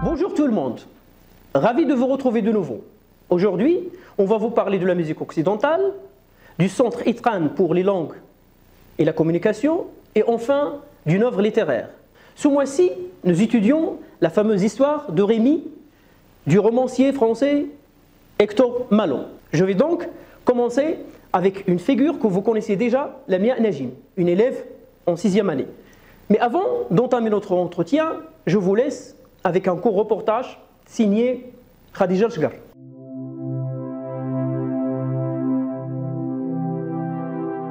Bonjour tout le monde, ravi de vous retrouver de nouveau. Aujourd'hui, on va vous parler de la musique occidentale, du centre Itqan pour les langues et la communication, et enfin d'une œuvre littéraire. Ce mois-ci, nous étudions la fameuse histoire de Rémi, du romancier français Hector Malot. Je vais donc commencer avec une figure que vous connaissez déjà, Lamia Najim, une élève en 6e année. Mais avant d'entamer notre entretien, je vous laisse avec un court reportage signé Khadija Chgar.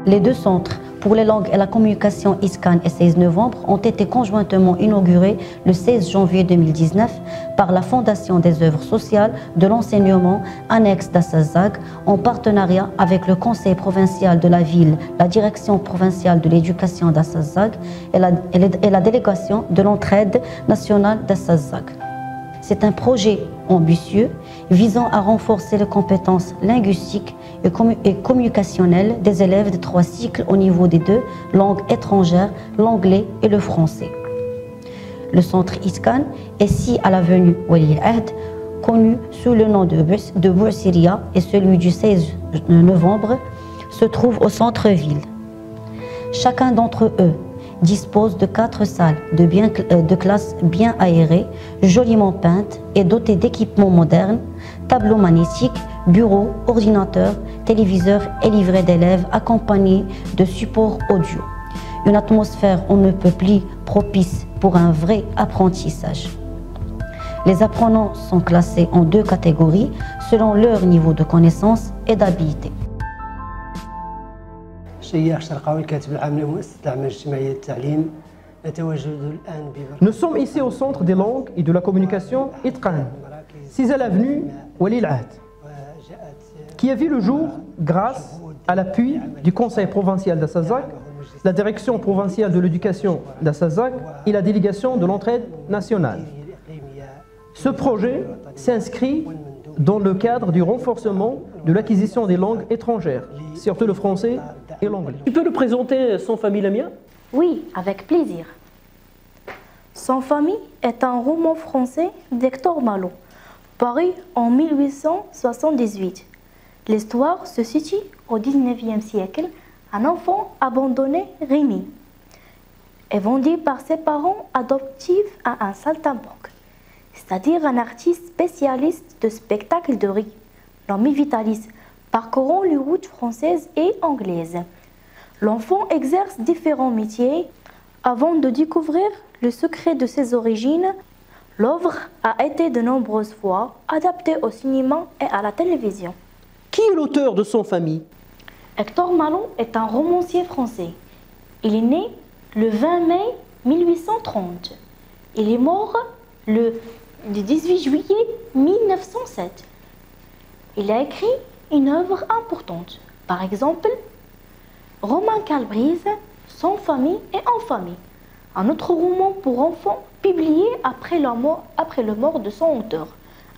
Les deux centres pour les langues et la communication ISCAN et 16 novembre ont été conjointement inaugurés le 16 janvier 2019 par la Fondation des œuvres sociales de l'enseignement annexe d'Assazag en partenariat avec le Conseil provincial de la ville, la Direction provinciale de l'éducation d'Assazag et la délégation de l'entraide nationale d'Assazag. C'est un projet ambitieux visant à renforcer les compétences linguistiques et communicationnelles des élèves de 3 cycles au niveau des 2 langues étrangères, l'anglais et le français. Le centre ISCAN est situé à l'avenue Wali al-Ahd, connu sous le nom de Boussiria, et celui du 16 novembre se trouve au centre-ville. Chacun d'entre eux dispose de 4 salles de classe bien aérées, joliment peintes et dotées d'équipements modernes, tableaux magnétiques, bureaux, ordinateurs, téléviseurs et livrets d'élèves accompagnés de supports audio. Une atmosphère on ne peut plus propice pour un vrai apprentissage. Les apprenants sont classés en 2 catégories selon leur niveau de connaissance et d'habilité. Nous sommes ici au centre des langues et de la communication Itqan, 6 à l'avenue Wali al-Ahd, qui a vu le jour grâce à l'appui du Conseil provincial d'Assazag, la Direction provinciale de l'éducation d'Assazag et la délégation de l'entraide nationale. Ce projet s'inscrit dans le cadre du renforcement de l'acquisition des langues étrangères, surtout le français et l'anglais. Tu peux nous présenter Sans famille Lamia? Oui, avec plaisir. Sans famille est un roman français d'Hector Malot, paru en 1878. L'histoire se situe au XIXe siècle. Un enfant abandonné, Rémi, est vendu par ses parents adoptifs à un saltimbanque, c'est-à-dire un artiste spécialiste de spectacles de rire, nommé Vitalis, parcourant les routes françaises et anglaises. L'enfant exerce différents métiers avant de découvrir le secret de ses origines. L'œuvre a été de nombreuses fois adaptée au cinéma et à la télévision. Qui est l'auteur de Sans famille? Hector Malot est un romancier français. Il est né le 20 mai 1830. Il est mort le 18 juillet 1907. Il a écrit une œuvre importante. Par exemple, Romain Calbrise, Sans famille et En famille. Un autre roman pour enfants publié après le mort de son auteur,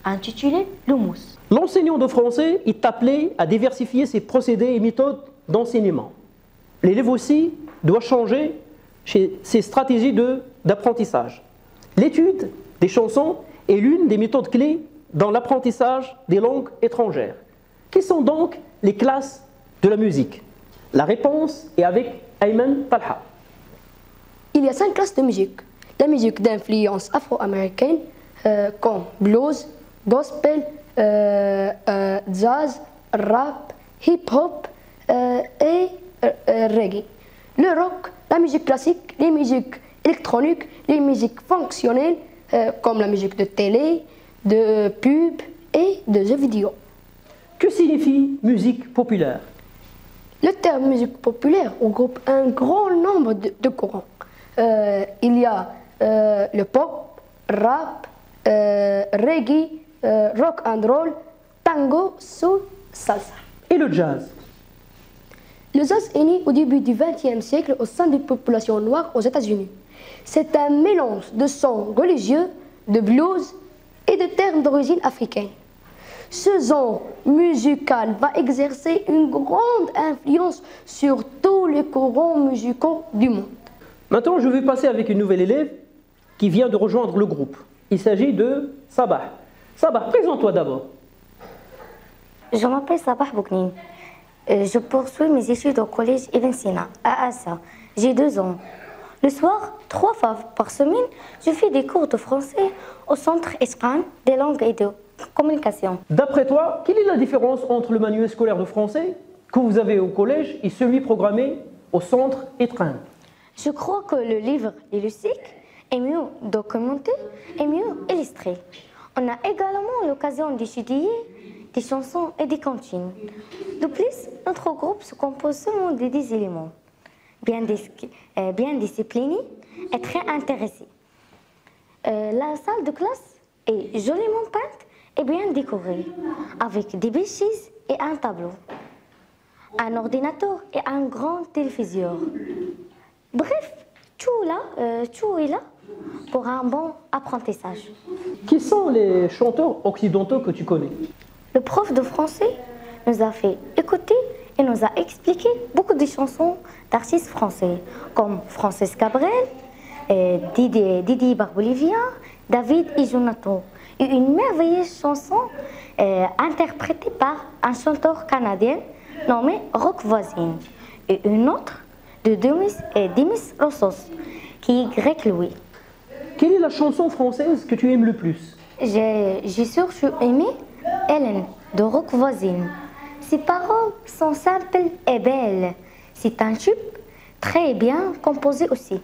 intitulé Le Mousse. L'enseignant de français est appelé à diversifier ses procédés et méthodes d'enseignement. L'élève aussi doit changer ses stratégies d'apprentissage. L'étude des chansons est l'une des méthodes clés dans l'apprentissage des langues étrangères. Quelles sont donc les classes de la musique? La réponse est avec Ayman Talha. Il y a 5 classes de musique. La musique d'influence afro-américaine comme blues, gospel, jazz, rap, hip-hop et reggae. Le rock, la musique classique, les musiques électroniques, les musiques fonctionnelles comme la musique de télé, de pub et de jeux vidéo. Que signifie musique populaire? Le terme musique populaire regroupe un grand nombre de courants. Il y a le pop, rap, reggae, rock and roll, tango, soul, salsa. Et le jazz? Le jazz est né au début du XXe siècle au sein des populations noires aux États-Unis. C'est un mélange de sons religieux, de blues et de termes d'origine africaine. Ce genre musical va exercer une grande influence sur tous les courants musicaux du monde. Maintenant, je vais passer avec une nouvelle élève qui vient de rejoindre le groupe. Il s'agit de Sabah. Sabah, présente-toi d'abord. Je m'appelle Sabah Bouknine. Je poursuis mes études au collège Ibn Sina, à Assa. J'ai 2 ans. Le soir, 3 fois par semaine, je fais des cours de français au centre Iskan des langues et de communication. D'après toi, quelle est la différence entre le manuel scolaire de français que vous avez au collège et celui programmé au centre Itran? Je crois que le livre linguistique est mieux documenté et mieux illustré. On a également l'occasion d'étudier des chansons et des cantines. De plus, notre groupe se compose seulement de 10 éléments, bien disciplinés et très intéressés. La salle de classe est joliment peinte et bien décorée, avec des bêchises et un tableau, un ordinateur et un grand téléviseur. Bref, tout est là pour un bon apprentissage. Qui sont les chanteurs occidentaux que tu connais? Le prof de français nous a fait écouter et nous a expliqué beaucoup de chansons d'artistes français, comme Francis Cabrel, Didier Barbelivien, David et Jonathan. Et une merveilleuse chanson interprétée par un chanteur canadien nommé Rock Voisine. Et une autre de Demis Roussos, qui est grec Louis. Quelle est la chanson française que tu aimes le plus? J'ai surtout aimé Hélène de Rock Voisine. Ses paroles sont simples et belles. C'est un tube très bien composé aussi.